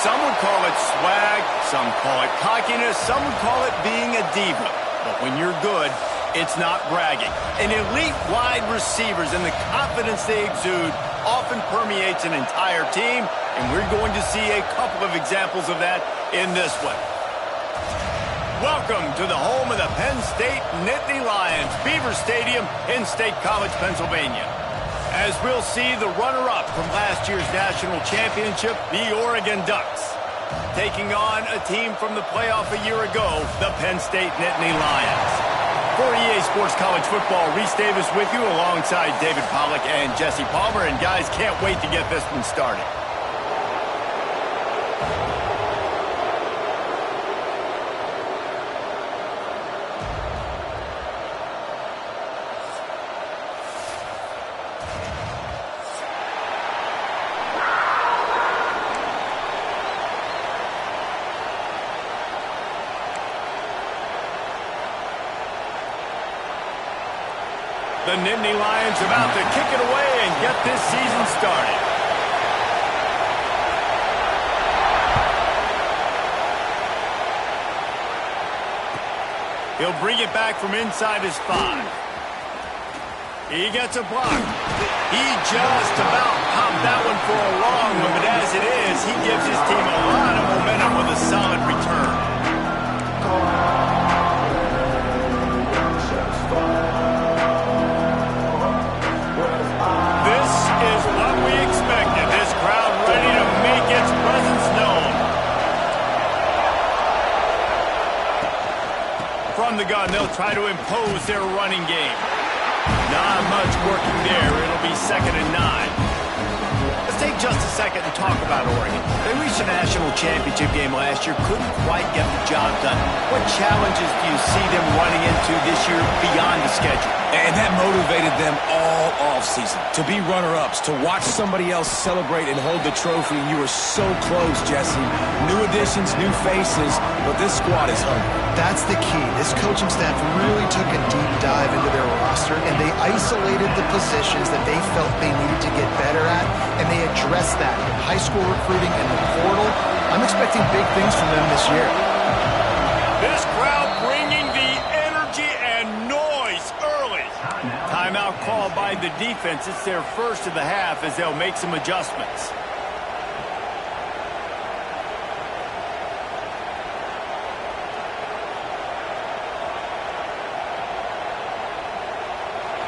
Some would call it swag, some call it cockiness, some would call it being a diva. But when you're good, it's not bragging. An elite wide receivers and the confidence they exude often permeates an entire team, and we're going to see a couple of examples of that in this one. Welcome to the home of the Penn State Nittany Lions, Beaver Stadium in State College, Pennsylvania. As we'll see the runner-up from last year's national championship, the Oregon Ducks, taking on a team from the playoff a year ago, the Penn State Nittany Lions. For EA Sports College Football, Reese Davis with you alongside David Pollack and Jesse Palmer. And guys, can't wait to get this one started. The Nittany Lions about to kick it away and get this season started. He'll bring it back from inside his 5. He gets a block. He just about popped that one for a long one, but as it is, he gives his team a lot of momentum with a solid return. From the gun, they'll try to impose their running game. Not much working there. It'll be 2nd and 9. Let's take just a second and talk about Oregon. They reached a national championship game last year, couldn't quite get the job done. What challenges do you see them running into this year beyond the schedule? And that motivated them all offseason. To be runner-ups, to watch somebody else celebrate and hold the trophy. You were so close, Jesse. New additions, new faces, but this squad is hungry. That's the key. This coaching staff really took a deep dive into their roster, and they isolated the positions that they felt they needed to get better at, and they addressed that in high school recruiting and the portal. I'm expecting big things from them this year. This crowd bringing the energy and noise early. Timeout called by the defense. It's their first of the half as they'll make some adjustments.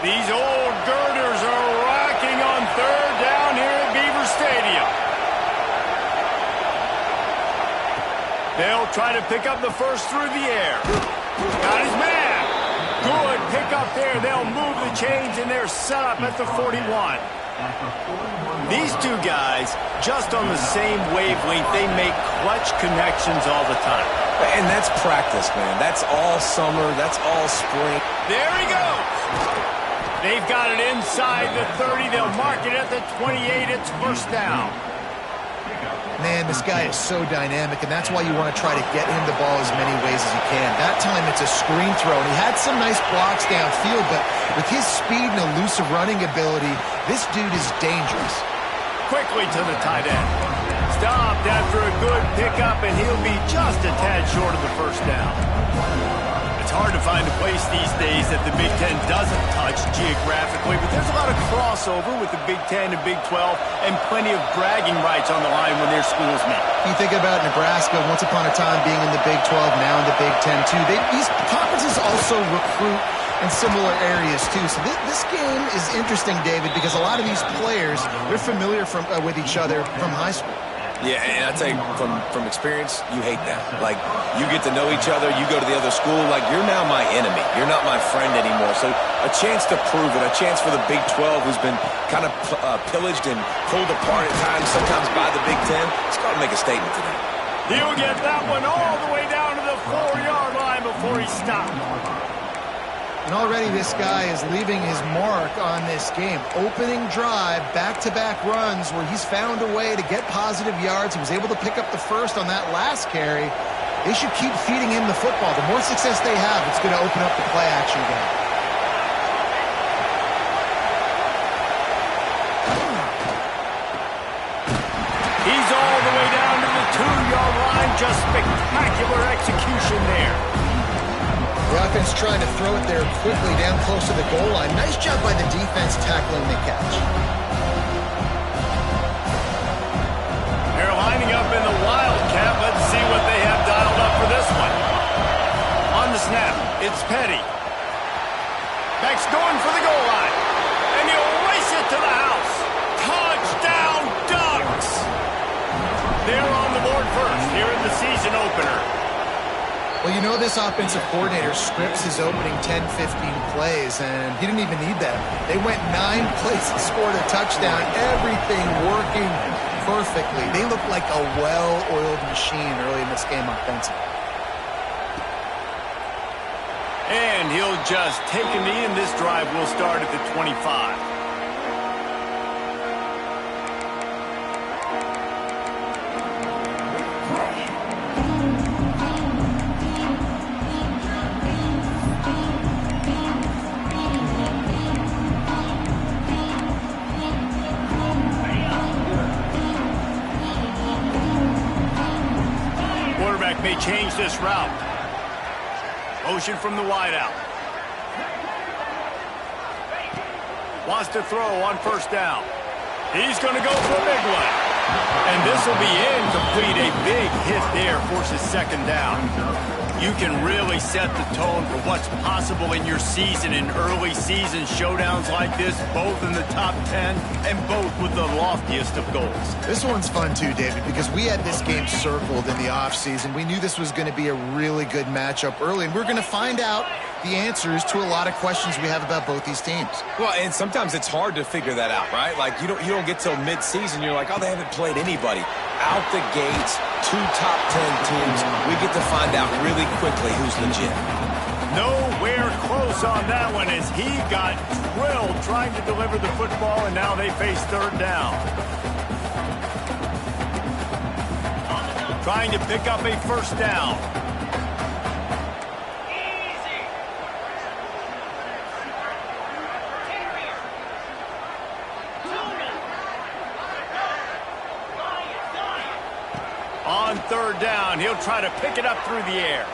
These old girders are rocking on 3rd down here at Beaver Stadium. They'll try to pick up the first through the air. Got his man. Good pickup there. They'll move the chains, and they're set up at the 41. These two guys, just on the same wavelength, they make clutch connections all the time. And that's practice, man. That's all summer. That's all spring. There he goes. They've got it inside the 30. They'll mark it at the 28. It's 1st down. Man, this guy is so dynamic, and that's why you want to try to get him the ball as many ways as you can. That time, it's a screen throw, and he had some nice blocks downfield, but with his speed and elusive running ability, this dude is dangerous. Quickly to the tight end. Stopped after a good pickup, and he'll be just a tad short of the 1st down. It's hard to find a place these days that the Big Ten doesn't touch geographically, but there's a lot of crossover with the Big Ten and Big 12 and plenty of bragging rights on the line when their schools meet. You think about Nebraska, once upon a time being in the Big 12, now in the Big 10 too. These conferences also recruit in similar areas too. So this game is interesting, David, because a lot of these players, they're familiar with each other from high school. Yeah, and I tell you, from experience, you hate that. Like, you get to know each other, you go to the other school, like, you're now my enemy. You're not my friend anymore. So a chance to prove it, a chance for the Big 12, who's been kind of pillaged and pulled apart at times, sometimes by the Big 10. It's got to make a statement today. He'll get that one all the way down to the 4-yard line before he stopped. And already this guy is leaving his mark on this game. Opening drive, back-to-back runs where he's found a way to get positive yards. He was able to pick up the first on that last carry. They should keep feeding him the football. The more success they have, it's going to open up the play-action game. He's all the way down to the 2 just spectacular execution there. The offense trying to throw it there quickly down close to the goal line. Nice job by the defense tackling the catch. They're lining up in the Wildcat. Let's see what they have dialed up for this one. On the snap, it's Petty. Beck's going for the goal line. And he'll race it to the house. Touchdown Ducks! They're on the board first here in the season opener. Well, you know this offensive coordinator scripts his opening 10, 15 plays, and he didn't even need that. They went 9 plays and scored a touchdown. Everything working perfectly. They look like a well-oiled machine early in this game offensively. And he'll just take a knee, and this drive will start at the 25. May change this route. Motion from the wideout. Wants to throw on first down. He's going to go for a big one. And this will be incomplete. A big hit there forces second down. You can really set the tone for what's possible in your season in early season showdowns like this, both in the top 10 and both with the loftiest of goals. This one's fun too, David, because we had this game circled in the offseason. We knew this was going to be a really good matchup early, and we're going to find out the answers to a lot of questions we have about both these teams. Well, and sometimes it's hard to figure that out, right? Like, you don't get till mid-season, you're like, oh, they haven't played anybody. Out the gates, 2 top 10 teams, we get to find out really quickly who's legit. Nowhere close on that one as he got drilled trying to deliver the football, and now they face third down. Trying to pick up a first down. On third down, he'll try to pick it up through the air.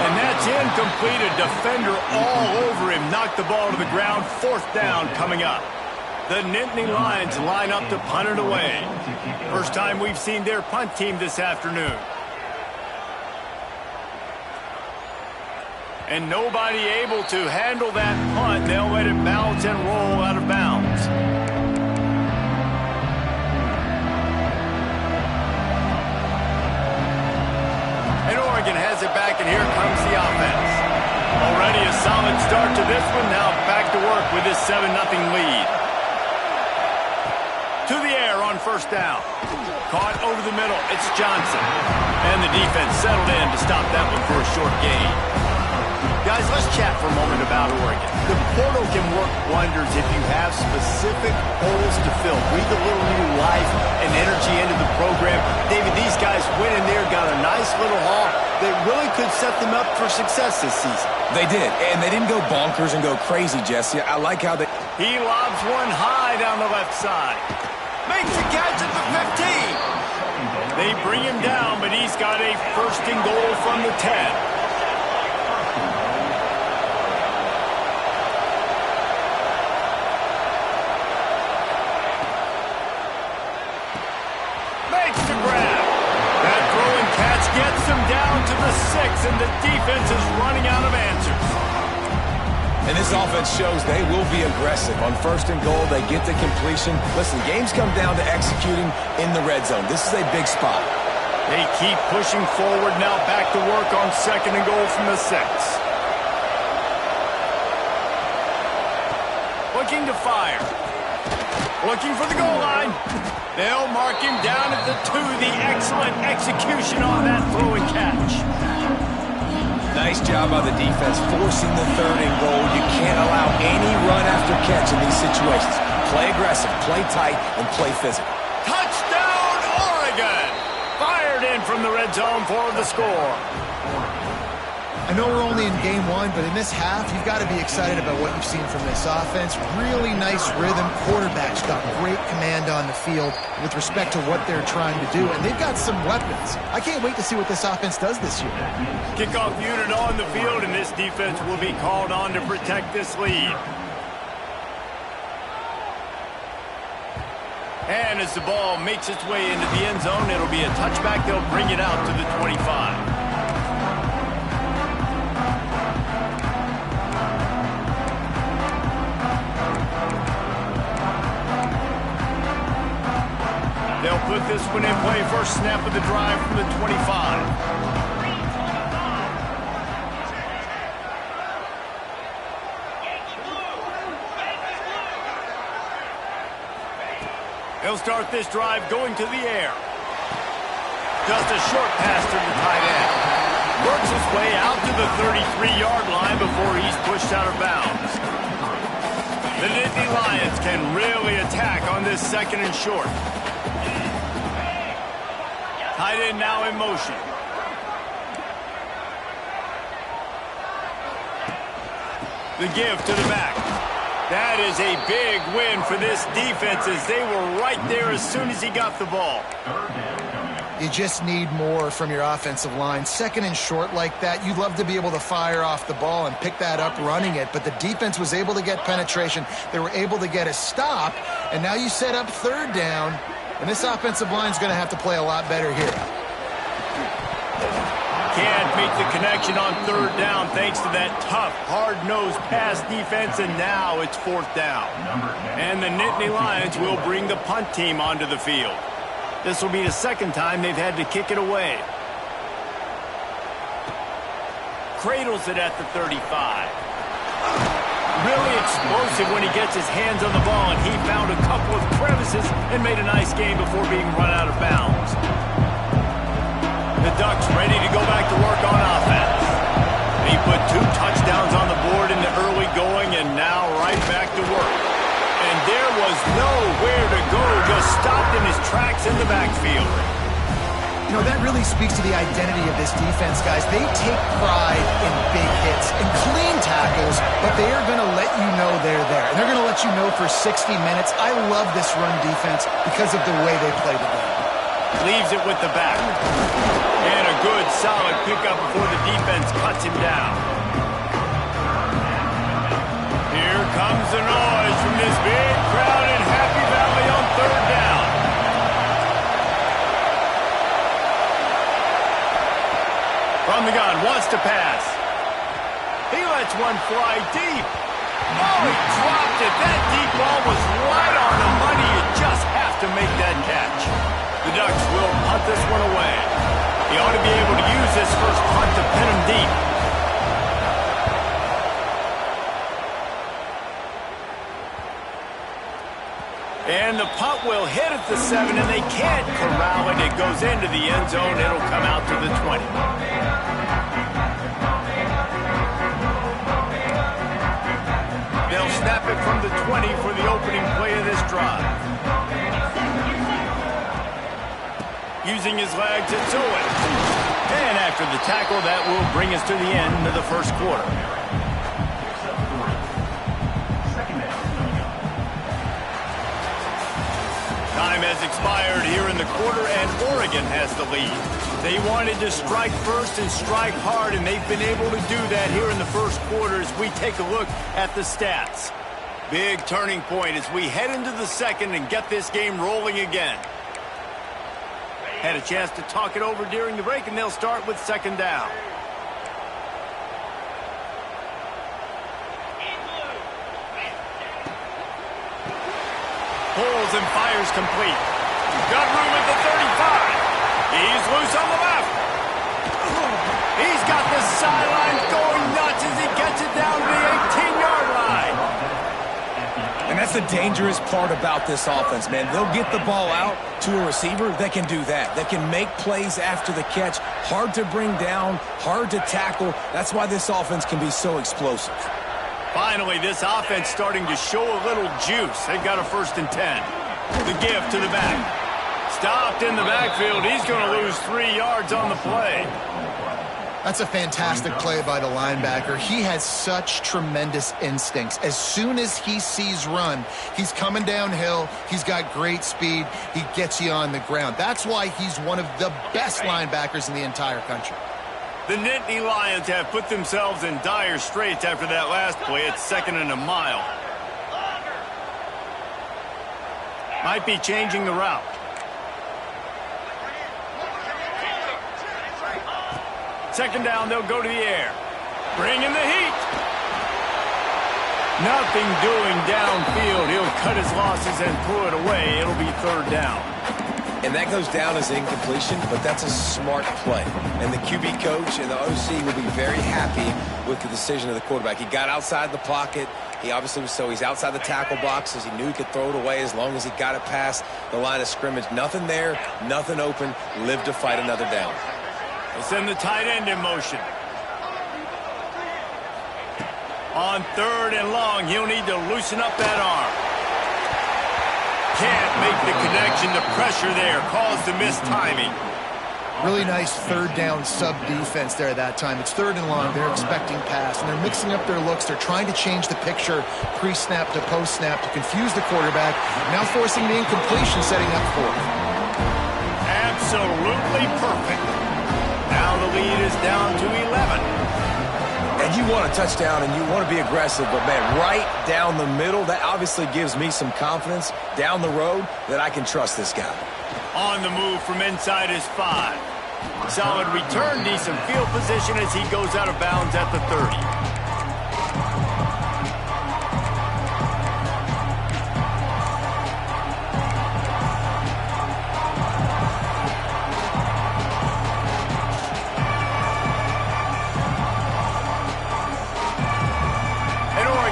And that's incomplete. A defender all over him. Knocked the ball to the ground. Fourth down coming up. The Nittany Lions line up to punt it away. First time we've seen their punt team this afternoon. And nobody able to handle that punt. They'll let it bounce and roll out of bounds. And Oregon has it back, and here comes the offense. Already a solid start to this one. Now back to work with this 7-0 lead. To the air on first down. Caught over the middle. It's Johnson. And the defense settled in to stop that one for a short gain. Guys, let's chat for a moment about Oregon. The portal can work wonders if you have specific holes to fill. Breathe a little new life and energy into the program. David, these guys went in there, got a nice little haul that really could set them up for success this season. They did, and they didn't go bonkers and go crazy, Jesse. I like how they... He lobs one high down the left side. Makes the catch at the 15. They bring him down, but he's got a first and goal from the 10. Gets him down to the 6, and the defense is running out of answers. And this offense shows they will be aggressive. On first and goal, they get the completion. Listen, games come down to executing in the red zone. This is a big spot. They keep pushing forward, now back to work on second and goal from the 6. Looking to fire. Looking for the goal line. They'll mark him down at the 2. The excellent execution on that throw and catch. Nice job by the defense forcing the third and goal. You can't allow any run after catch in these situations. Play aggressive, play tight, and play physical. Touchdown, Oregon! Fired in from the red zone for the score. I know we're only in game one, but in this half, you've got to be excited about what you've seen from this offense. Really nice rhythm. Quarterback's got great command on the field with respect to what they're trying to do, and they've got some weapons. I can't wait to see what this offense does this year. Kickoff unit on the field, and this defense will be called on to protect this lead. And as the ball makes its way into the end zone, it'll be a touchback. They'll bring it out to the 25. They'll put this one in play. First snap of the drive from the 25. They'll start this drive going to the air. Just a short pass to the tight end. Works his way out to the 33-yard line before he's pushed out of bounds. The Nittany Lions can really attack on this second and short. Tight end now in motion. The give to the back. That is a big win for this defense as they were right there as soon as he got the ball. You just need more from your offensive line. Second and short like that, you'd love to be able to fire off the ball and pick that up running it, but the defense was able to get penetration. They were able to get a stop, and now you set up third down, and this offensive line is going to have to play a lot better here. Can't make the connection on third down thanks to that tough, hard-nosed pass defense, and now it's fourth down. And the Nittany Lions will bring the punt team onto the field. This will be the second time they've had to kick it away. Cradles it at the 35. Really explosive when he gets his hands on the ball, and he found a couple of crevices and made a nice game before being run out of bounds. The Ducks ready to go back to work on offense. He put 2 touchdowns on the board in the early going, and now right back to work. And there was nowhere to go, just stopped in his tracks in the backfield. You know, that really speaks to the identity of this defense, guys. They take pride in big hits and clean tackles, but they are going to let you know they're there. And they're going to let you know for 60 minutes. I love this run defense because of the way they play the game. Leaves it with the back. And a good, solid pickup before the defense cuts him down. Here comes the noise from this big crowd in Happy Valley on third down. From the gun, wants to pass. He lets one fly deep. Oh, he dropped it. That deep ball was right on the money. You just have to make that catch. The Ducks will punt this one away. He ought to be able to use this first punt to pin him deep. And the punt will hit at the 7, and they can't corral it. It goes into the end zone. It'll come out to the 20. They'll snap it from the 20 for the opening play of this drive. Using his legs, it's Owen. And after the tackle, that will bring us to the end of the first quarter. Time has expired here in the quarter, and Oregon has the lead. They wanted to strike first and strike hard, and they've been able to do that here in the first quarter as we take a look at the stats. Big turning point as we head into the second and get this game rolling again. Had a chance to talk it over during the break, and they'll start with second down. Pulls and fires complete. Got room at the 35. He's loose on the left. He's got the sidelines going nuts as he gets it down to the 18-yard line. And that's the dangerous part about this offense, man. They'll get the ball out to a receiver that can do that. That can make plays after the catch. Hard to bring down, hard to tackle. That's why this offense can be so explosive. Finally, this offense starting to show a little juice. They've got a 1st and 10. The give to the back. Stopped in the backfield. He's going to lose 3 yards on the play. That's a fantastic play by the linebacker. He has such tremendous instincts. As soon as he sees run, he's coming downhill. He's got great speed. He gets you on the ground. That's why he's one of the best linebackers in the entire country. The Nittany Lions have put themselves in dire straits after that last play. It's 2nd and a mile. Might be changing the route. Second down, they'll go to the air. Bring in the heat. Nothing doing downfield. He'll cut his losses and throw it away. It'll be 3rd down. And that goes down as incompletion, but that's a smart play. And the QB coach and the OC will be very happy with the decision of the quarterback. He got outside the pocket. He obviously was he's outside the tackle boxes. He knew he could throw it away as long as he got it past the line of scrimmage. Nothing there, nothing open. Live to fight another down. They'll send the tight end in motion. On 3rd and long, he'll need to loosen up that arm. Can't make the connection. The pressure there caused the missed timing. Really nice 3rd down sub defense there that time. It's 3rd and long. They're expecting pass, and they're mixing up their looks. They're trying to change the picture pre-snap to post-snap to confuse the quarterback. Now forcing the incompletion, setting up 4th. Absolutely perfect. Now the lead is down to 11. And you want a touchdown and you want to be aggressive, but man, right down the middle, that obviously gives me some confidence down the road that I can trust this guy. On the move from inside his 5. Solid return, decent field position as he goes out of bounds at the 30.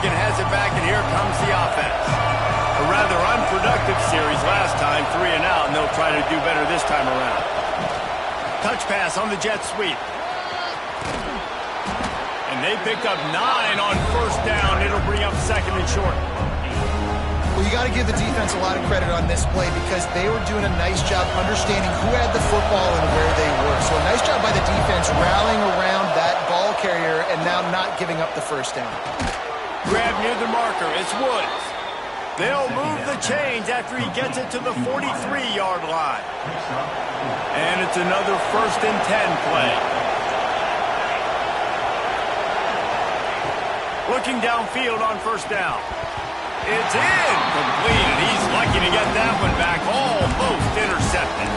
Has it back, and here comes the offense. A rather unproductive series last time, 3 and out, and they'll try to do better this time around. Touch pass on the jet sweep. And they picked up 9 on 1st down. It'll bring up 2nd and short. Well, you got to give the defense a lot of credit on this play because they were doing a nice job understanding who had the football and where they were. So a nice job by the defense rallying around that ball carrier and now not giving up the 1st down. Grab near the marker. It's Woods. They'll move the chains after he gets it to the 43-yard line. And it's another 1st and 10 play. Looking downfield on 1st down. It's incomplete, and he's lucky to get that one back. Almost intercepted.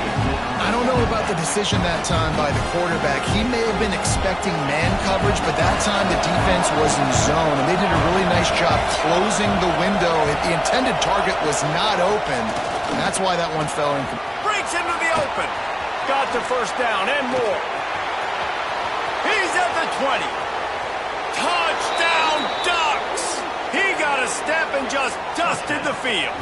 I don't know about the decision that time by the quarterback. He may have been expecting man coverage, but that time the defense was in zone, and they did a really nice job closing the window. The intended target was not open, and that's why that one fell in. Breaks into the open. Got the 1st down and more. He's at the 20. Touchdown, Ducks! He got a step and just dusted the field.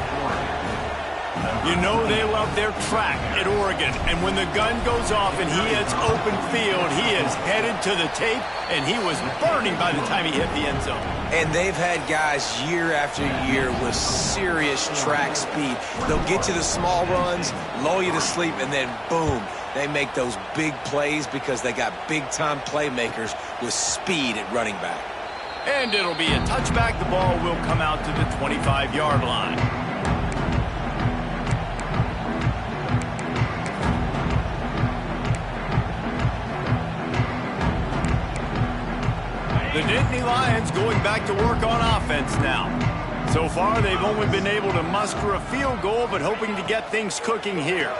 You know they love their track at Oregon, and when the gun goes off and he hits open field, he is headed to the tape, and he was burning by the time he hit the end zone. And they've had guys year after year with serious track speed. They'll get you the small runs, lull you to sleep, and then boom, they make those big plays because they got big-time playmakers with speed at running back. And it'll be a touchback. The ball will come out to the 25-yard line. The Nittany Lions going back to work on offense now. So far, they've only been able to muster a field goal, but hoping to get things cooking here.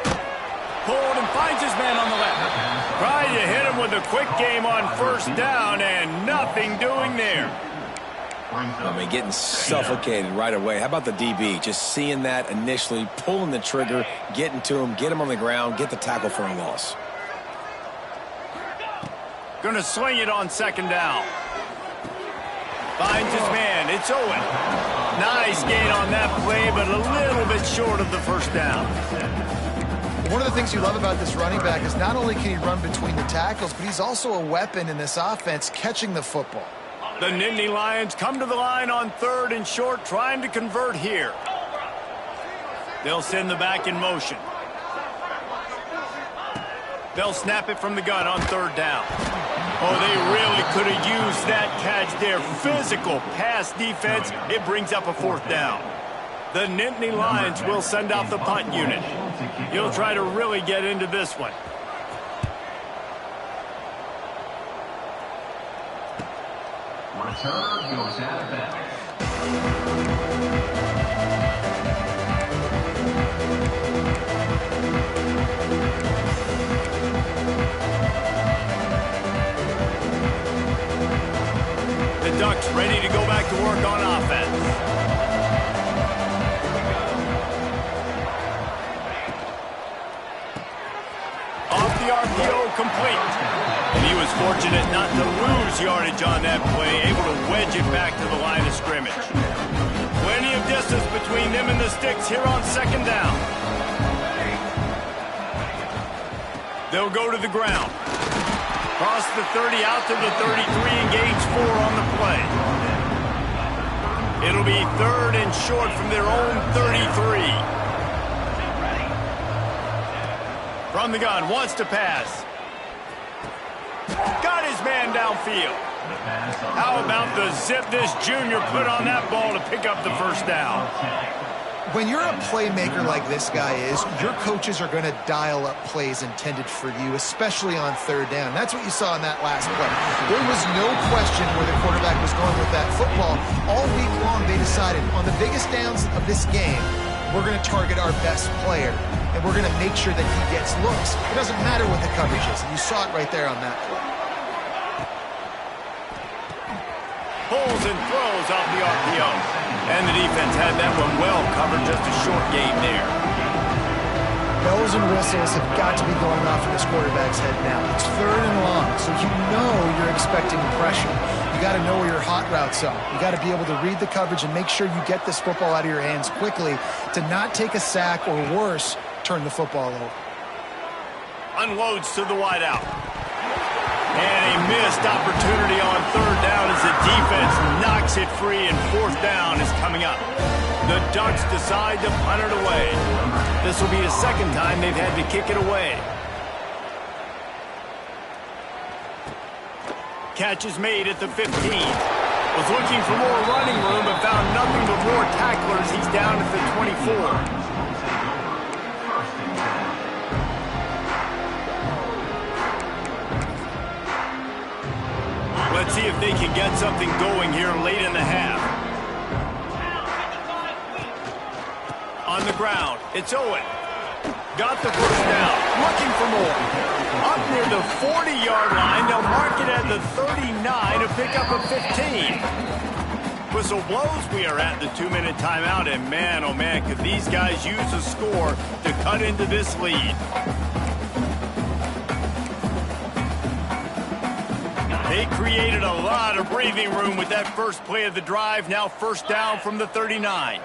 Pulled and finds his man on the left. Tried to hit him with a quick game on 1st down, and nothing doing there. I mean, getting suffocated right away. How about the DB? Just seeing that initially, pulling the trigger, getting to him, get him on the ground, get the tackle for a loss. Gonna swing it on 2nd down. Finds his man. It's Owen. Nice gain on that play, but a little bit short of the 1st down. One of the things you love about this running back is not only can he run between the tackles, but he's also a weapon in this offense, catching the football. The Nittany Lions come to the line on 3rd and short, trying to convert here. They'll send the back in motion. They'll snap it from the gun on 3rd down. Oh, they really could have used that catch there. Physical pass defense. It brings up a 4th down. The Nittany Lions will send out the punt unit. He'll try to really get into this one. Return goes out of bounds. The Ducks ready to go back to work on offense. Off the RPO, complete. And he was fortunate not to lose yardage on that play, able to wedge it back to the line of scrimmage. Plenty of distance between them and the sticks here on 2nd down. They'll go to the ground. Cross the 30 out to the 33, engage 4 on the play. It'll be 3rd and short from their own 33. From the gun, wants to pass. Got his man downfield. How about the zip this junior put on that ball to pick up the 1st down? When you're a playmaker like this guy is, your coaches are going to dial up plays intended for you, especially on 3rd down. That's what you saw in that last play. There was no question where the quarterback was going with that football. All week long, they decided on the biggest downs of this game, we're going to target our best player, and we're going to make sure that he gets looks. It doesn't matter what the coverage is, and you saw it right there on that play. Pulls and throws off the RPO. And the defense had that one well covered, just a short game there. Bells and whistles have got to be going off in this quarterback's head now. It's 3rd and long, so you know you're expecting pressure. You got to know where your hot routes are. You got to be able to read the coverage and make sure you get this football out of your hands quickly to not take a sack or worse, turn the football over. Unloads to the wideout. And a missed opportunity on 3rd down as the defense knocks it free, and 4th down is coming up. The Ducks decide to punt it away. This will be the 2nd time they've had to kick it away. Catch is made at the 15. Was looking for more running room, but found nothing but more tacklers. He's down at the 24. Let's see if they can get something going here late in the half. On the ground, it's Owen. Got the 1st down, looking for more. Up near the 40-yard line, they'll mark it at the 39 to pick up a 15. Whistle blows, we are at the 2-minute timeout, and man, oh man, could these guys use a score to cut into this lead. They created a lot of breathing room with that first play of the drive. Now 1st down from the 39.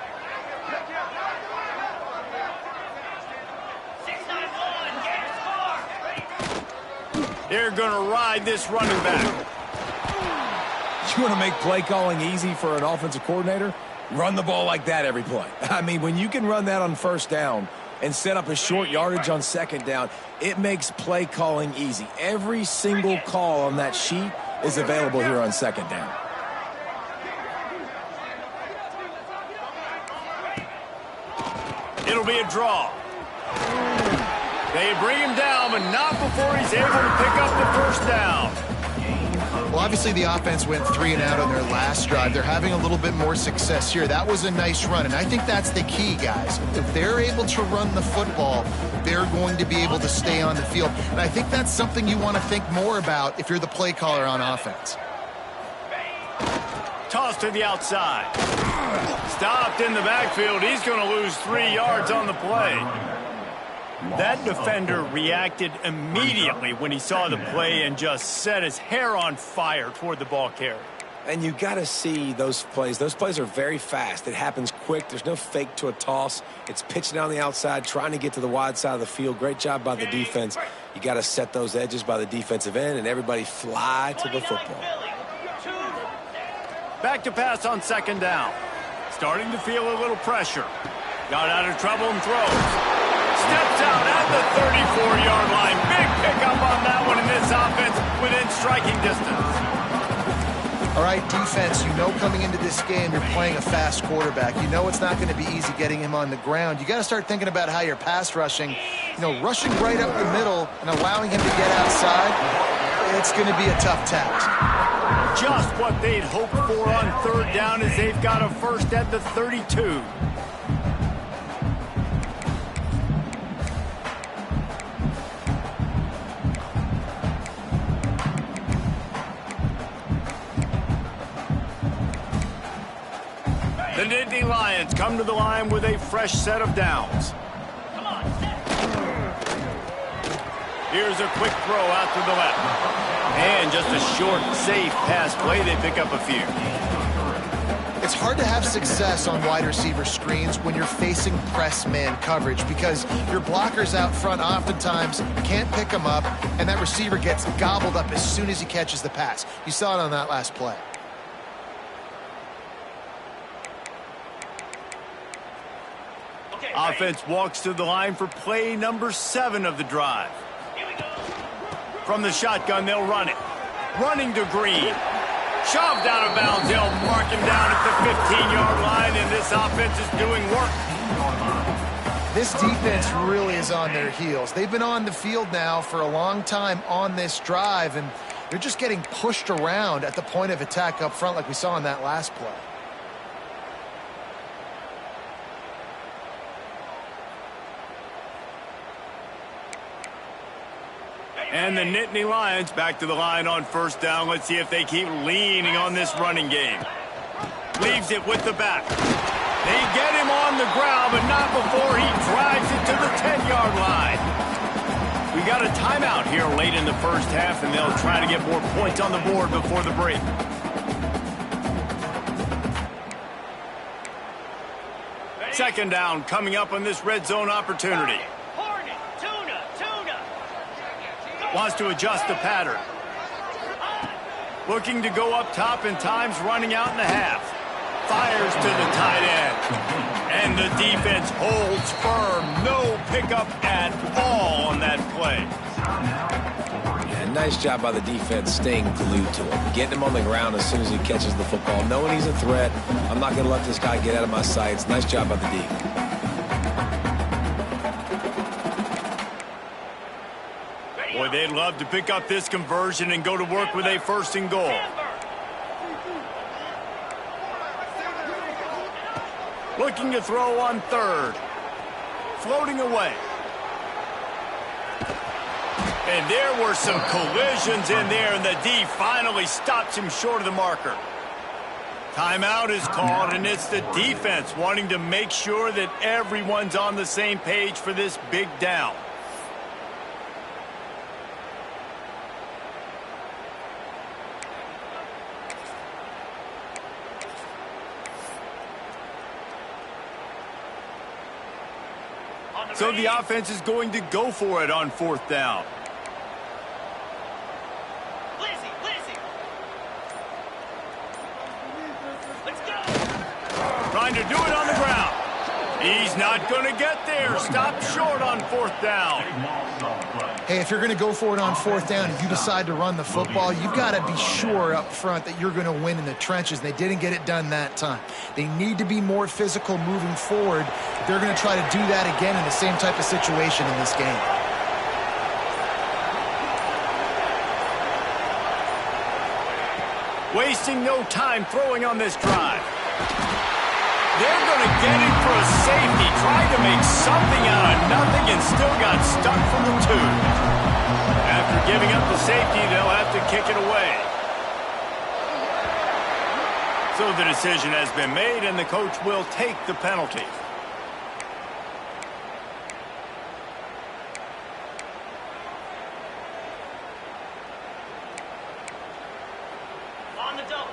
They're going to ride this running back. You want to make play calling easy for an offensive coordinator? Run the ball like that every play. I mean, when you can run that on 1st down and set up a short yardage on 2nd down, it makes play calling easy. Every single call on that sheet is available here on 2nd down. It'll be a draw. They bring him down, but not before he's able to pick up the 1st down. Well, obviously the offense went 3 and out on their last drive. They're having a little bit more success here. That was a nice run, and I think that's the key, guys. If they're able to run the football, they're going to be able to stay on the field. And I think that's something you want to think more about if you're the play caller on offense. Toss to the outside. Stopped in the backfield. He's going to lose 3 yards on the play. That defender reacted immediately when he saw the play and just set his hair on fire toward the ball carrier. And you got to see those plays. Those plays are very fast. It happens quick. There's no fake to a toss. It's pitching down the outside, trying to get to the wide side of the field. Great job by the defense. You got to set those edges by the defensive end, and everybody fly to the football. Back to pass on 2nd down. Starting to feel a little pressure. Got out of trouble and throws. steps out at the 34-yard line. Big pickup on that one in this offense within striking distance. All right, defense, you know coming into this game you're playing a fast quarterback. You know it's not going to be easy getting him on the ground. You got to start thinking about how you're pass rushing. You know, rushing right up the middle and allowing him to get outside, it's going to be a tough task. Just what they'd hoped for on third down as they've got a first at the 32. The Nittany Lions come to the line with a fresh set of downs. Here's a quick throw out to the left. And just a short, safe pass play. They pick up a few. It's hard to have success on wide receiver screens when you're facing press man coverage because your blockers out front oftentimes can't pick them up, and that receiver gets gobbled up as soon as he catches the pass. You saw it on that last play. Offense walks to the line for play number 7 of the drive. From the shotgun, they'll run it. Running to Green. Shoved out of bounds. They'll mark him down at the 15-yard line, and this offense is doing work. This defense really is on their heels. They've been on the field now for a long time on this drive, and they're just getting pushed around at the point of attack up front like we saw in that last play. And the Nittany Lions back to the line on first down. Let's see if they keep leaning on this running game. Leaves it with the back. They get him on the ground, but not before he drives it to the 10-yard line. We got a timeout here late in the first half, and they'll try to get more points on the board before the break. Second down coming up on this red zone opportunity. Wants to adjust the pattern. Looking to go up top, and time's running out in the half. Fires to the tight end. And the defense holds firm. No pickup at all on that play. Yeah, nice job by the defense staying glued to him. Getting him on the ground as soon as he catches the football. Knowing he's a threat. I'm not going to let this guy get out of my sights. Nice job by the D. Boy, they'd love to pick up this conversion and go to work with a first and goal. Looking to throw on third. Floating away. And there were some collisions in there, and the D finally stops him short of the marker. Timeout is called, and it's the defense wanting to make sure that everyone's on the same page for this big down. So the offense is going to go for it on fourth down. Let's go. Trying to do it on the ground. He's not going to get there. Stop short on fourth down. Hey, if you're going to go for it on fourth down and you decide to run the football, you've got to be sure up front that you're going to win in the trenches. They didn't get it done that time. They need to be more physical moving forward. They're going to try to do that again in the same type of situation in this game. Wasting no time throwing on this drive. They're going to get it for a safety. Trying to make something out of nothing and still got stuck from the 2. After giving up the safety, they'll have to kick it away. So the decision has been made, and the coach will take the penalty. On the double.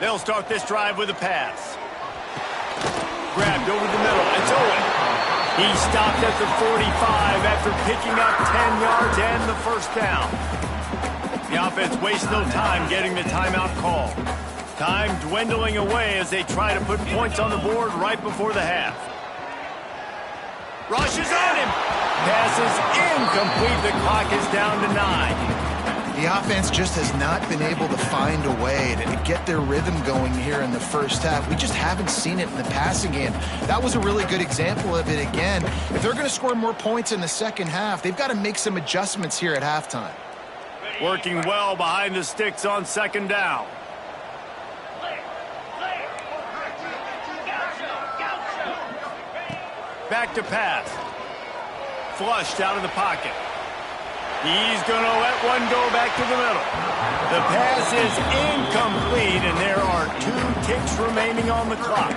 They'll start this drive with a pass. Grabbed over the middle. It's Owen. He stopped at the 45 after picking up 10 yards and the first down. The offense wastes no time getting the timeout call. Time dwindling away as they try to put points on the board right before the half. Rushes on him. Pass is incomplete. The clock is down to 9. The offense just has not been able to find a way to get their rhythm going here in the first half. We just haven't seen it in the passing game. That was a really good example of it again. If they're going to score more points in the second half, they've got to make some adjustments here at halftime. Working well behind the sticks on second down. Back to pass. Flushed out of the pocket. He's going to let one go back to the middle. The pass is incomplete, and there are 2 ticks remaining on the clock.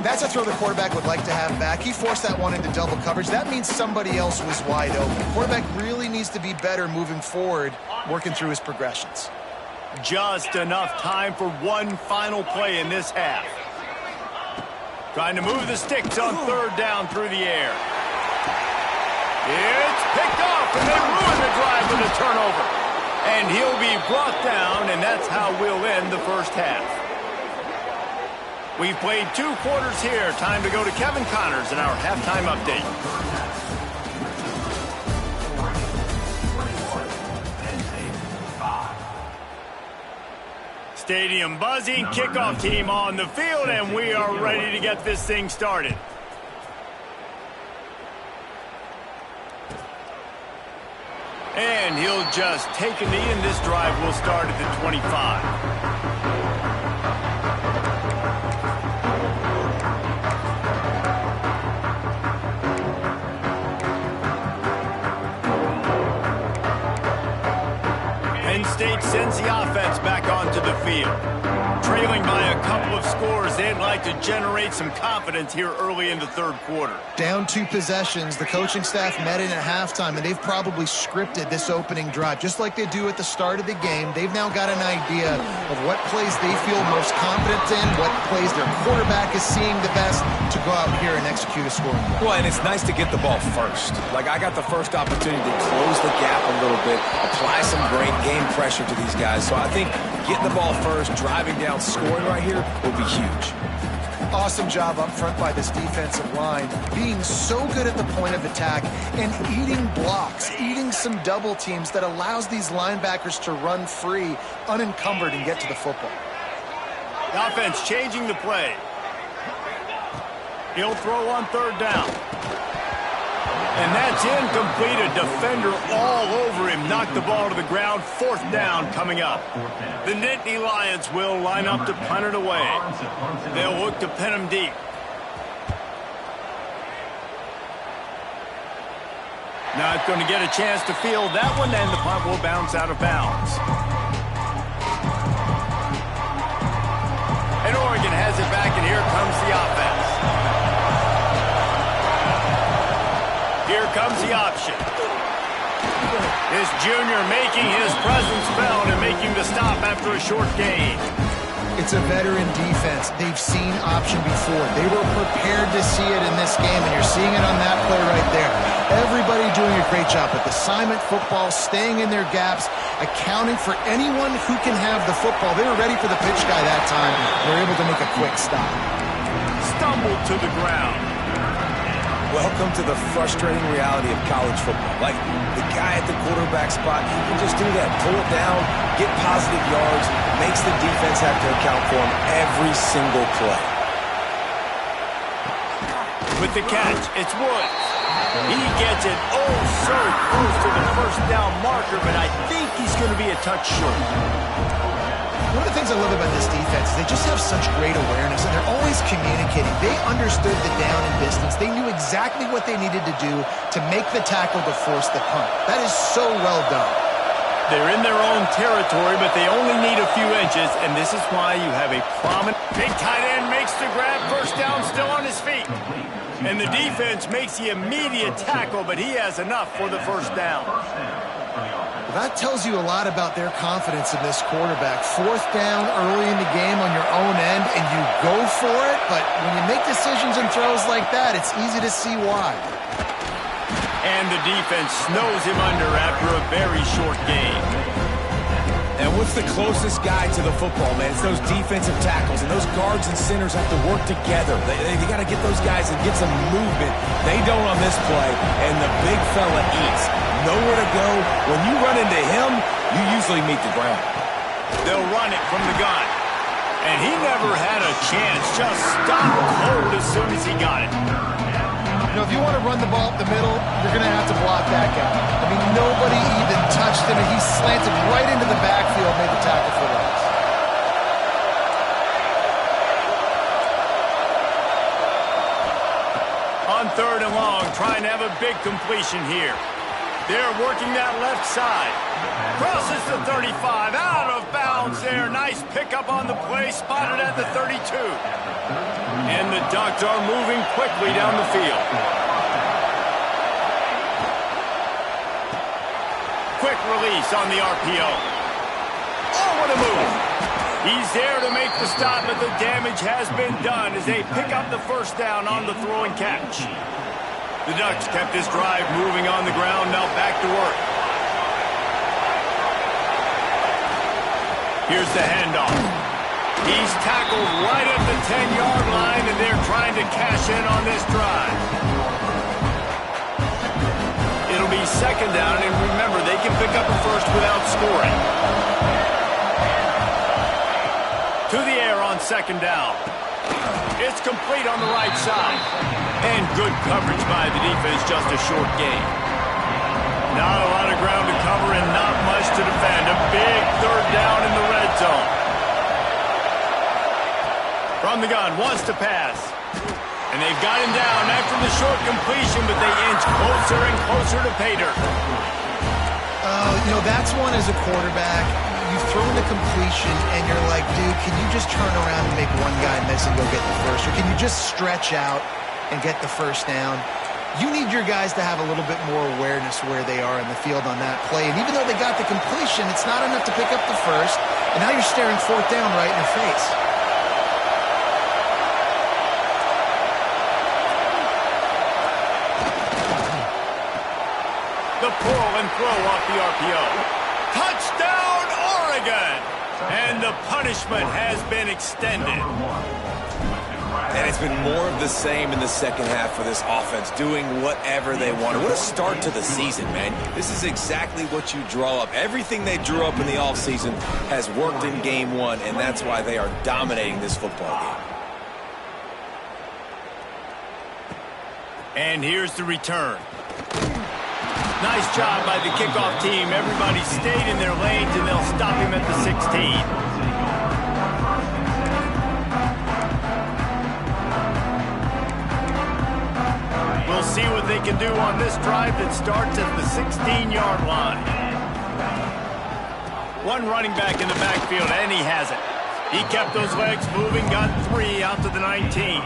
That's a throw the quarterback would like to have back. He forced that one into double coverage. That means somebody else was wide open. The quarterback really needs to be better moving forward, working through his progressions. Just enough time for one final play in this half. Trying to move the sticks on third down through the air. It's picked off, and they ruin the drive with a turnover. And he'll be brought down, and that's how we'll end the first half. We've played 2 quarters here. Time to go to Kevin Connors in our halftime update. Stadium buzzing, kickoff team on the field, and we are ready to get this thing started. And he'll just take a knee, and this drive will start at the 25. Penn State sends the offense back onto the field. Trailing by a couple of scores, they'd like to generate some confidence here early in the third quarter. Down 2 possessions, the coaching staff met in at halftime, and they've probably scripted this opening drive. Just like they do at the start of the game, they've now got an idea of what plays they feel most confident in, what plays their quarterback is seeing the best to go out here and execute a scoring drive. Well, and it's nice to get the ball first. Like, I got the first opportunity to close the gap a little bit, apply some great game pressure to these guys. So I think getting the ball first, driving down, scoring right here will be huge. Awesome job up front by this defensive line, being so good at the point of attack and eating blocks, eating some double teams that allows these linebackers to run free, unencumbered, and get to the football. The offense changing the play. He'll throw on third down. And that's incomplete. A defender all over him. Knocked the ball to the ground. Fourth down coming up. The Nittany Lions will line up to punt it away. They'll look to pin him deep. Not going to get a chance to field that one, and the punt will bounce out of bounds. And Oregon has it back, and here comes the offense. Here comes the option. This junior making his presence felt and making the stop after a short gain. It's a veteran defense. They've seen option before. They were prepared to see it in this game, and you're seeing it on that play right there. Everybody doing a great job with assignment football, staying in their gaps, accounting for anyone who can have the football. They were ready for the pitch guy that time. They're able to make a quick stop. Stumbled to the ground. Welcome to the frustrating reality of college football. Like, the guy at the quarterback spot, he can just do that. Pull it down, get positive yards, makes the defense have to account for him every single play. With the catch, it's Woods. He gets it oh so close to the first down marker, but I think he's going to be a touch short. One of the things I love about this defense is they just have such great awareness, and they're always communicating. They understood the down and distance. They knew exactly what they needed to do to make the tackle to force the punt. That is so well done. They're in their own territory, but they only need a few inches, and this is why you have a prominent big tight end makes the grab, first down, still on his feet. And the defense makes the immediate tackle, but he has enough for the first down. That tells you a lot about their confidence in this quarterback. Fourth down early in the game on your own end, and you go for it, but when you make decisions and throws like that, it's easy to see why. And the defense snows him under after a very short game. And what's the closest guy to the football, man? It's those defensive tackles, and those guards and centers have to work together. They got to get those guys and get some movement. They don't on this play, and the big fella eats. Nowhere to go. When you run into him, you usually meet the ground. They'll run it from the gun. And he never had a chance. Just stopped cold as soon as he got it. You know, if you want to run the ball up the middle, you're going to have to block that guy. I mean, nobody even touched him, and he slanted right into the backfield, made the tackle for loss. On 3rd and long, trying to have a big completion here. They're working that left side. Crosses the 35, out of bounds there. Nice pickup on the play, spotted at the 32. And the Ducks are moving quickly down the field. Quick release on the RPO. Oh, what a move. He's there to make the stop, but the damage has been done as they pick up the first down on the throw and catch. The Ducks kept this drive moving on the ground, now back to work. Here's the handoff. He's tackled right at the 10-yard line, and they're trying to cash in on this drive. It'll be 2nd down, and remember, they can pick up a first without scoring. To the air on 2nd down. It's complete on the right side. And good coverage by the defense, just a short gain. Not a lot of ground to cover and not much to defend. A big 3rd down in the red zone. From the gun, wants to pass. And they've got him down after the short completion, but they inch closer and closer to pay dirt. You know, that's one as a quarterback. You've thrown the completion, and you're like, dude, can you just turn around and make one guy miss and go get the first? Or can you just stretch out and get the first down? You need your guys to have a little bit more awareness where they are in the field on that play. And even though they got the completion, it's not enough to pick up the first. And now you're staring 4th down right in their face. The pull and throw off the RPO. Touchdown, Oregon! And the punishment has been extended. And it's been more of the same in the second half for this offense, doing whatever they wanted. What a start to the season, man. This is exactly what you draw up. Everything they drew up in the offseason has worked in game 1, and that's why they are dominating this football game. And here's the return. Nice job by the kickoff team. Everybody stayed in their lanes, and they'll stop him at the 16. We'll see what they can do on this drive that starts at the 16-yard line. One running back in the backfield, and he has it. He kept those legs moving, got 3 out to the 19.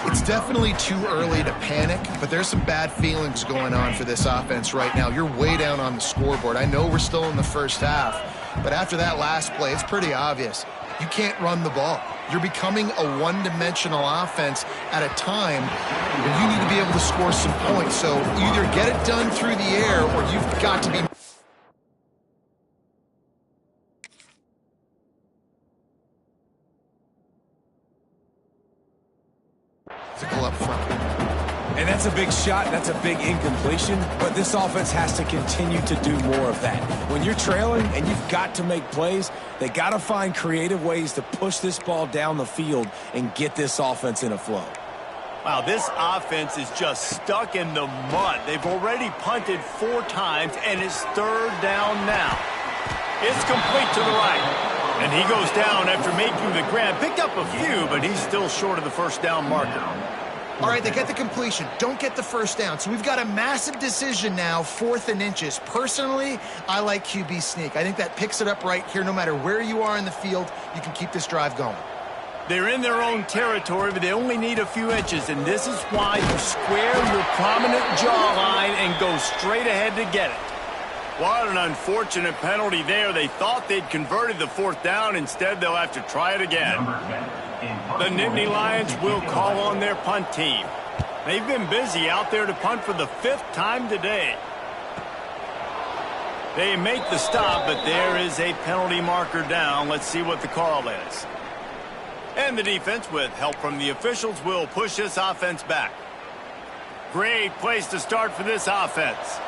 It's definitely too early to panic, but there's some bad feelings going on for this offense right now. You're way down on the scoreboard. I know we're still in the first half, but after that last play, it's pretty obvious. You can't run the ball. You're becoming a one-dimensional offense at a time where you need to be able to score some points. So either get it done through the air or you've got to be up front. And that's a big shot, that's a big incompletion, but this offense has to continue to do more of that. When you're trailing and you've got to make plays, they got to find creative ways to push this ball down the field and get this offense in a flow. Wow, this offense is just stuck in the mud. They've already punted 4 times, and it's 3rd down now. It's complete to the right. And he goes down after making the grab. Picked up a few, but he's still short of the first down marker. All right, they get the completion. Don't get the first down. So we've got a massive decision now, 4th and inches. Personally, I like QB sneak. I think that picks it up right here. No matter where you are in the field, you can keep this drive going. They're in their own territory, but they only need a few inches, and this is why you square your prominent jawline and go straight ahead to get it. What an unfortunate penalty there. They thought they'd converted the 4th down. Instead, they'll have to try it again. The Nittany Lions will call on their punt team. They've been busy out there to punt for the 5th time today. They make the stop, but there is a penalty marker down. Let's see what the call is. And the defense, with help from the officials, will push this offense back. Great place to start for this offense.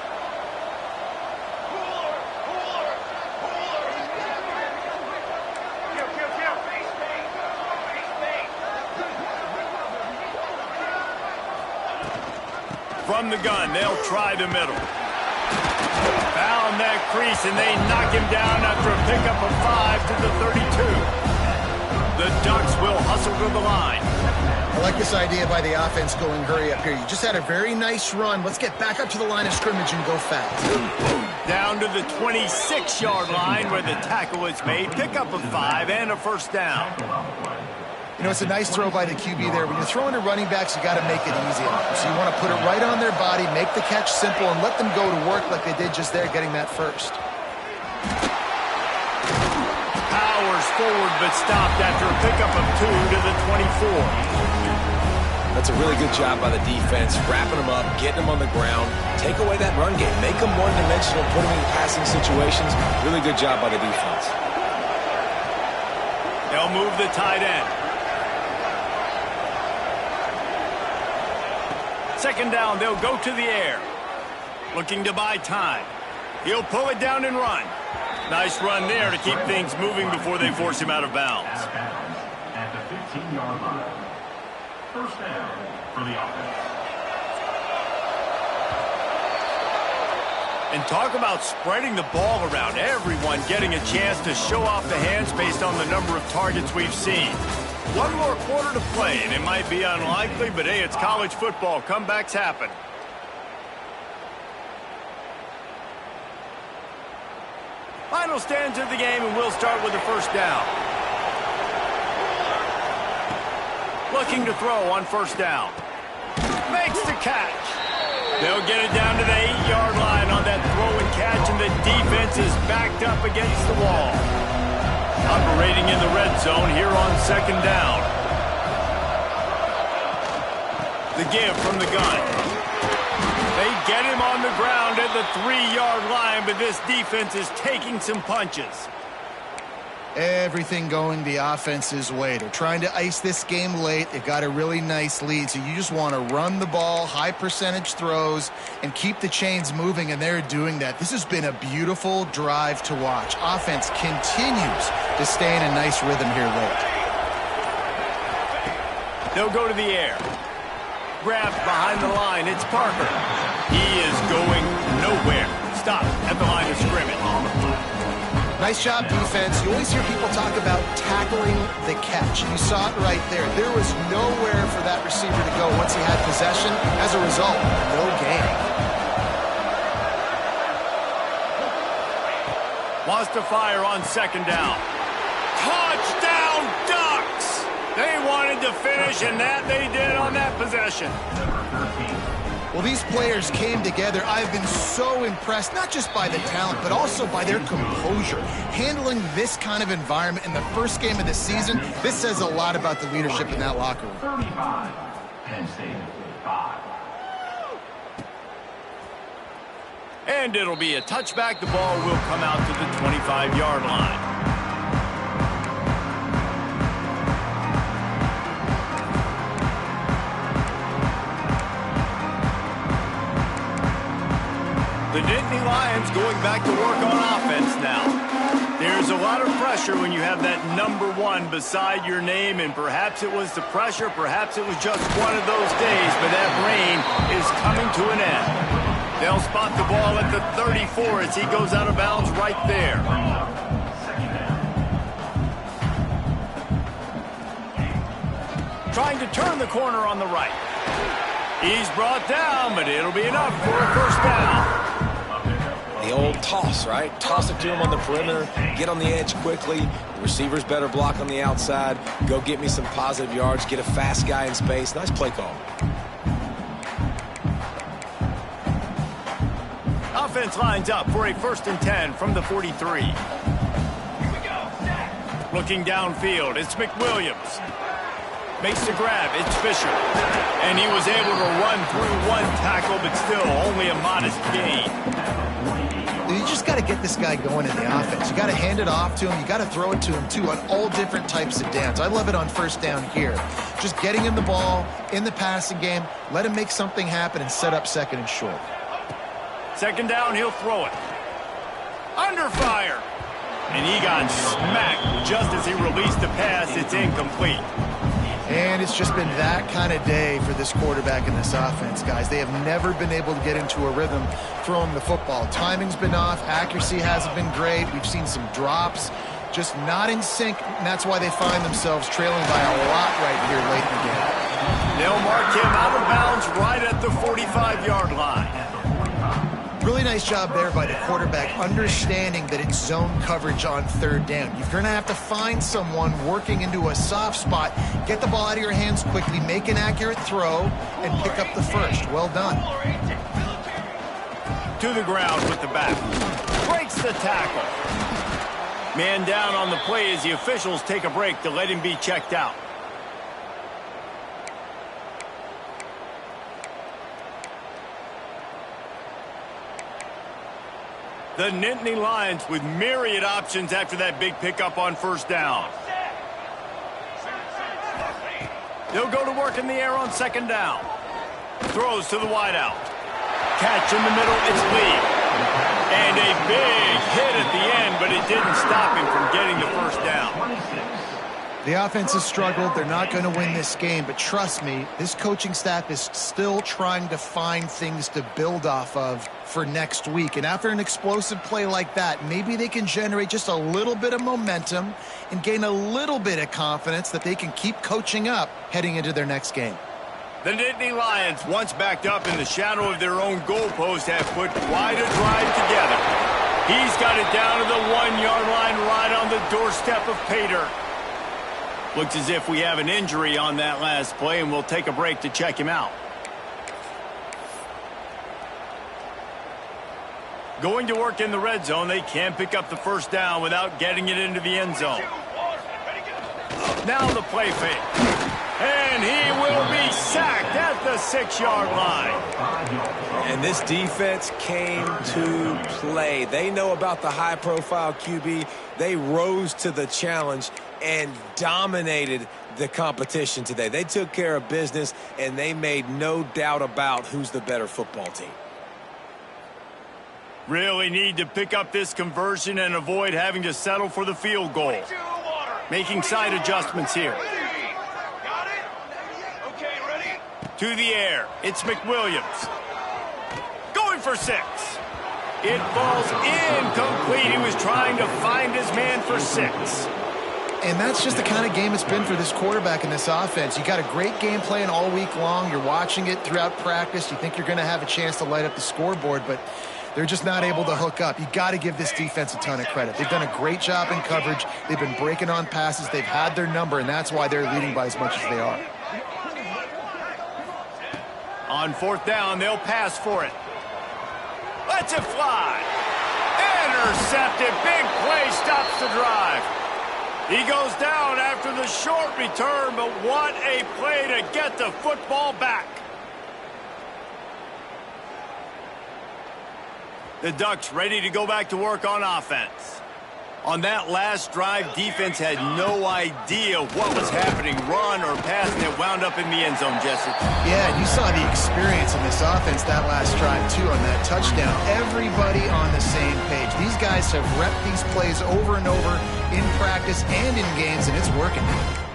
From the gun, they'll try the middle. Found that crease, and they knock him down after a pickup of 5 to the 32. The Ducks will hustle to the line. I like this idea by the offense going hurry up here. You just had a very nice run. Let's get back up to the line of scrimmage and go fast. Down to the 26-yard line where the tackle is made. Pickup of 5 and a first down. You know, it's a nice throw by the QB there. When you're throwing to running backs, you got to make it easy on them. So you want to put it right on their body, make the catch simple, and let them go to work like they did just there, getting that first. Powers forward, but stopped after a pickup of 2 to the 24. That's a really good job by the defense, wrapping them up, getting them on the ground. Take away that run game. Make them one-dimensional, put them in passing situations. Really good job by the defense. They'll move the tight end. Second down, they'll go to the air. Looking to buy time. He'll pull it down and run. Nice run there to keep things moving before they force him out of bounds. At the 15-yard line. First down for the offense. And talk about spreading the ball around. Everyone getting a chance to show off the hands based on the number of targets we've seen. One more quarter to play, and it might be unlikely, but hey, it's college football. Comebacks happen. Final stands of the game, and we'll start with the first down. Looking to throw on first down. Makes the catch. They'll get it down to the 8-yard line on that throw and catch, and the defense is backed up against the wall. Operating in the red zone here on second down. The give from the gun. They get him on the ground at the 3-yard line, but this defense is taking some punches. Everything going the offense's way. They're trying to ice this game late. They've got a really nice lead, so you just want to run the ball, high percentage throws, and keep the chains moving, and they're doing that. This has been a beautiful drive to watch. Offense continues to stay in a nice rhythm here late. They'll go to the air. Grabbed behind the line. It's Parker. He is going nowhere. Stop at the line of scrimmage. Nice job, defense. You always hear people talk about tackling the catch. You saw it right there. There was nowhere for that receiver to go once he had possession. As a result, no gain. Wants to fire on second down. Touchdown, Ducks! They wanted to finish, and that they did on that possession. Well, these players came together. I've been so impressed, not just by the talent, but also by their composure. Handling this kind of environment in the first game of the season, this says a lot about the leadership in that locker room. 35, Penn State 5. And it'll be a touchback. The ball will come out to the 25-yard line. The Nittany Lions going back to work on offense now. There's a lot of pressure when you have that number 1 beside your name, and perhaps it was the pressure, perhaps it was just one of those days, but that reign is coming to an end. They'll spot the ball at the 34 as he goes out of bounds right there. Trying to turn the corner on the right. He's brought down, but it'll be enough for a first down. The old toss, right? Toss it to him on the perimeter, get on the edge quickly. The receivers better block on the outside. Go get me some positive yards, get a fast guy in space. Nice play call. Offense lines up for a 1st and 10 from the 43. Looking downfield, it's McWilliams. Makes the grab, it's Fisher. And he was able to run through one tackle, but still only a modest gain. just got to get this guy going in the offense. You got to hand it off to him. You got to throw it to him, too, on all different types of downs. I love it on first down here. Just getting him the ball in the passing game, let him make something happen and set up second and short. Second down, he'll throw it. Under fire. And he got smacked just as he released the pass. It's incomplete. And it's just been that kind of day for this quarterback in this offense, guys. They have never been able to get into a rhythm throwing the football. Timing's been off. Accuracy hasn't been great. We've seen some drops. Just not in sync, and that's why they find themselves trailing by a lot right here late in the game. They'll mark him out of bounds right at the 45-yard line. Really nice job there by the quarterback, understanding that it's zone coverage on third down. You're going to have to find someone working into a soft spot, get the ball out of your hands quickly, make an accurate throw, and pick up the first. Well done. To the ground with the back. Breaks the tackle. Man down on the play as the officials take a break to let him be checked out. The Nittany Lions with myriad options after that big pickup on first down. They'll go to work in the air on second down. Throws to the wideout. Catch in the middle, it's Lee. And a big hit at the end, but it didn't stop him from getting the first down. The offense has struggled. They're not going to win this game, but trust me, this coaching staff is still trying to find things to build off of for next week. And after an explosive play like that, maybe they can generate just a little bit of momentum and gain a little bit of confidence that they can keep coaching up heading into their next game. The Nittany Lions, once backed up in the shadow of their own goalpost, have put quite a drive together. He's got it down to the 1-yard line right on the doorstep of Pater. Looks as if we have an injury on that last play, and we'll take a break to check him out. Going to work in the red zone, they can't pick up the first down without getting it into the end zone. Now the play fake. And he will be sacked at the 6-yard line. And this defense came to play. They know about the high-profile QB. They rose to the challenge and dominated the competition today. They took care of business, and they made no doubt about who's the better football team. Really need to pick up this conversion and avoid having to settle for the field goal. Making side adjustments here. To the air, it's McWilliams. Going for 6. It falls incomplete. He was trying to find his man for 6. And that's just the kind of game it's been for this quarterback in this offense. You got a great game plan all week long. You're watching it throughout practice. You think you're going to have a chance to light up the scoreboard, but they're just not able to hook up. You got to give this defense a ton of credit. They've done a great job in coverage. They've been breaking on passes. They've had their number, and that's why they're leading by as much as they are. On fourth down, they'll pass for it. Lets it fly. Intercepted. Big play stops the drive. He goes down after the short return, but what a play to get the football back. The Ducks ready to go back to work on offense. On that last drive, defense had no idea what was happening, run or pass, and it wound up in the end zone, Jesse. Yeah, you saw the experience in this offense that last drive, too, on that touchdown. Everybody on the same page. These guys have repped these plays over and over in practice and in games, and it's working.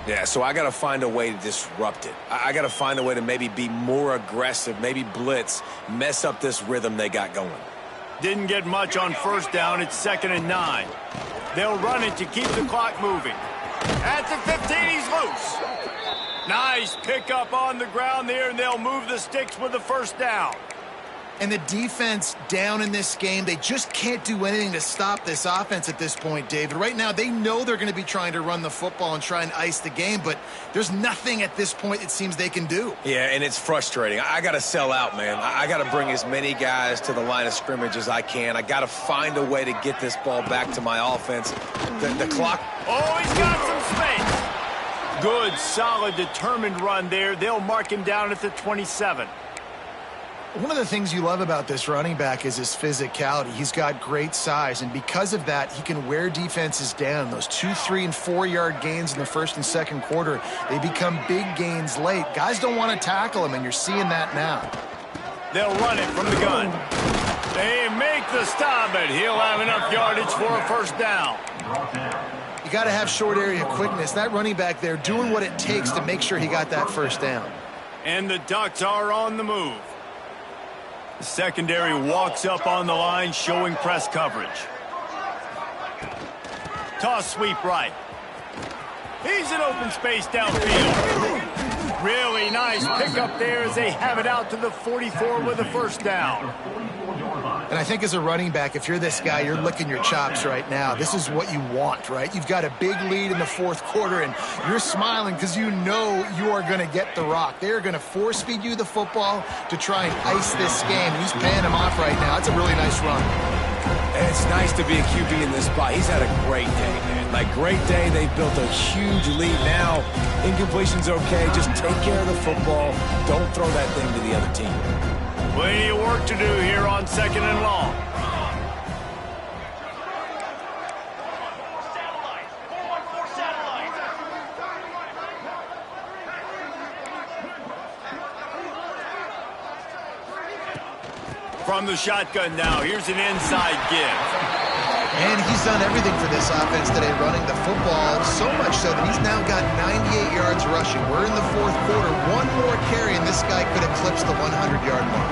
Yeah, so I got to find a way to disrupt it. I got to find a way to maybe be more aggressive, maybe blitz, mess up this rhythm they got going. Didn't get much on first down. It's 2nd and 9. They'll run it to keep the clock moving. At the 15, he's loose. Nice pickup on the ground there, and they'll move the sticks with the first down. And the defense down in this game, they just can't do anything to stop this offense at this point, David. Right now, they know they're going to be trying to run the football and try and ice the game, but there's nothing at this point it seems they can do. Yeah, and it's frustrating. I got to sell out, man. I got to bring as many guys to the line of scrimmage as I can. I got to find a way to get this ball back to my offense. The clock. Oh, he's got some space. Good, solid, determined run there. They'll mark him down at the 27. One of the things you love about this running back is his physicality. He's got great size, and because of that, he can wear defenses down. Those 2, 3, and 4-yard gains in the first and second quarter, they become big gains late. Guys don't want to tackle him, and you're seeing that now. They'll run it from the gun. They make the stop, but he'll have enough yardage for a first down. You got to have short area quickness. That running back there doing what it takes to make sure he got that first down. And the Ducks are on the move. The secondary walks up on the line, showing press coverage. Toss sweep right. He's in open space downfield. Really nice pickup there as they have it out to the 44 with a first down. And I think as a running back, if you're this guy, you're licking your chops right now. This is what you want, right? You've got a big lead in the fourth quarter, and you're smiling because you know you are going to get the rock. They're going to force feed you the football to try and ice this game. He's paying him off right now. It's a really nice run. And it's nice to be a QB in this spot. He's had a great day, man. Like, great day. They've built a huge lead now. Incompletion's okay. Just take care of the football. Don't throw that thing to the other team. Plenty of work to do here on second and long. From the shotgun now, here's an inside give. And he's done everything for this offense today, running the football, so much so that he's now got 98 yards rushing. We're in the fourth quarter. One more carry, and this guy could eclipse the 100-yard mark.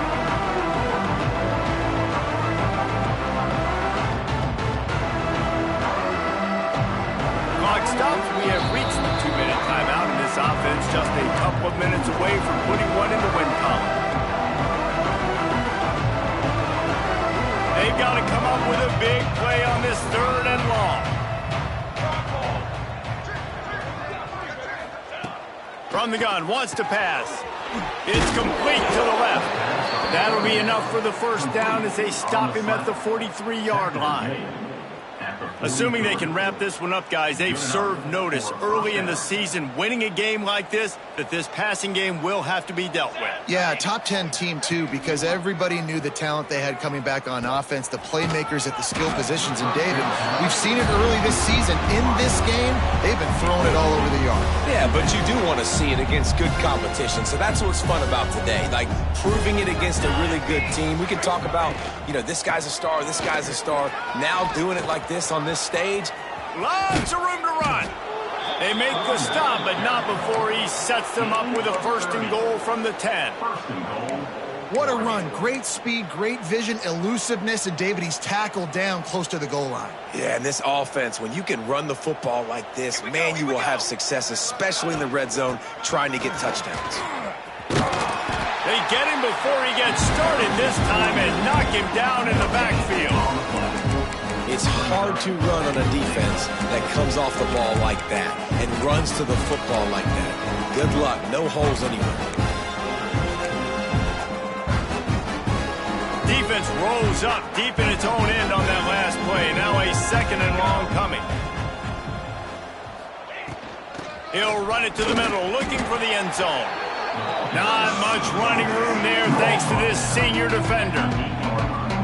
Clock stops. We have reached the 2-minute timeout, and this offense just a couple of minutes away from putting one in the win column. They've got to come up with a big play on this third and long. From the gun, wants to pass. It's complete to the left. That'll be enough for the first down as they stop him at the 43-yard line. Assuming they can wrap this one up, guys, they've served notice early in the season, winning a game like this, that this passing game will have to be dealt with. Yeah, top 10 team, too, because everybody knew the talent they had coming back on offense, the playmakers at the skill positions. And, David, we've seen it early this season. In this game, they've been throwing it all over the yard. Yeah, but you do want to see it against good competition, so that's what's fun about today. Like, proving it against a really good team. We can talk about, you know, this guy's a star, this guy's a star. Now doing it like this on this stage. Lots of room to run. They make the stop, but not before he sets them up with a first and goal from the 10. What a run. Great speed, great vision, elusiveness, and David, he's tackled down close to the goal line. Yeah, and this offense, when you can run the football like this, man, you will have success, especially in the red zone, trying to get touchdowns. They get him before he gets started this time and knock him down in the backfield. It's hard to run on a defense that comes off the ball like that and runs to the football like that. Good luck. No holes anywhere. Defense rolls up deep in its own end on that last play. Now a second and long coming. He'll run it to the middle, looking for the end zone. Not much running room there thanks to this senior defender.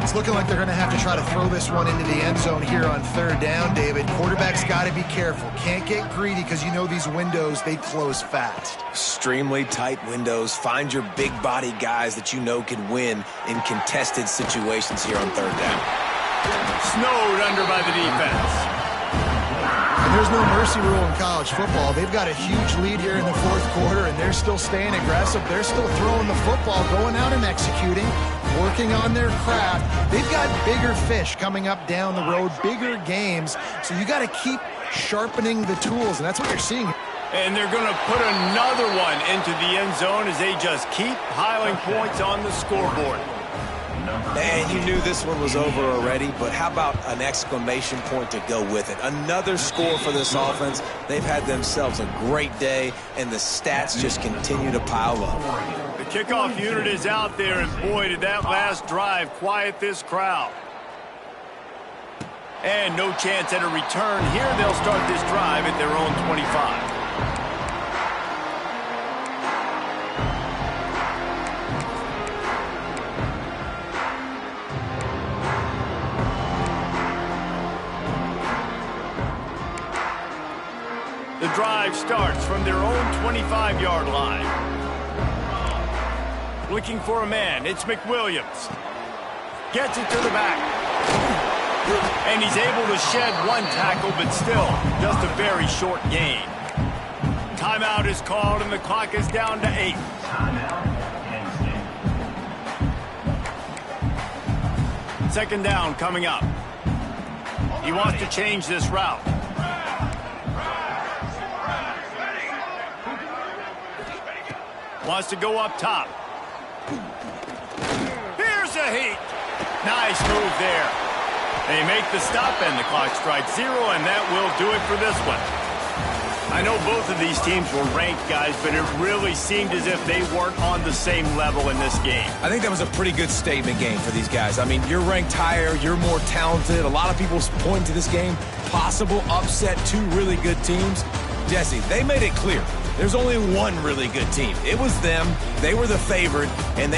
It's looking like they're going to have to try to throw this one into the end zone here on third down, David. Quarterback's got to be careful. Can't get greedy because you know these windows, they close fast. Extremely tight windows. Find your big body guys that you know can win in contested situations here on third down. Snowed under by the defense. And there's no mercy rule in college football. They've got a huge lead here in the fourth quarter, and they're still staying aggressive. They're still throwing the football, going out and executing, working on their craft. They've got bigger fish coming up down the road, bigger games. So you got to keep sharpening the tools, and that's what you're seeing. And they're going to put another one into the end zone as they just keep piling points on the scoreboard. Man, you knew this one was over already, but how about an exclamation point to go with it? Another score for this offense. They've had themselves a great day, and the stats just continue to pile up. The kickoff unit is out there, and boy, did that last drive quiet this crowd. And no chance at a return here. They'll start this drive at their own 25. The drive starts from their own 25-yard line. Looking for a man, it's McWilliams. Gets it to the back. And he's able to shed one tackle, but still, just a very short gain. Timeout is called, and the clock is down to 8. Second down coming up. He wants to change this route. Wants to go up top. Here's a heat. Nice move there. They make the stop, and the clock strikes 0, and that will do it for this one. I know both of these teams were ranked, guys, but it really seemed as if they weren't on the same level in this game. I think that was a pretty good statement game for these guys. I mean, you're ranked higher, you're more talented. A lot of people point to this game, possible upset, 2 really good teams. Jesse, they made it clear. There's only one really good team. It was them. They were the favorite, and they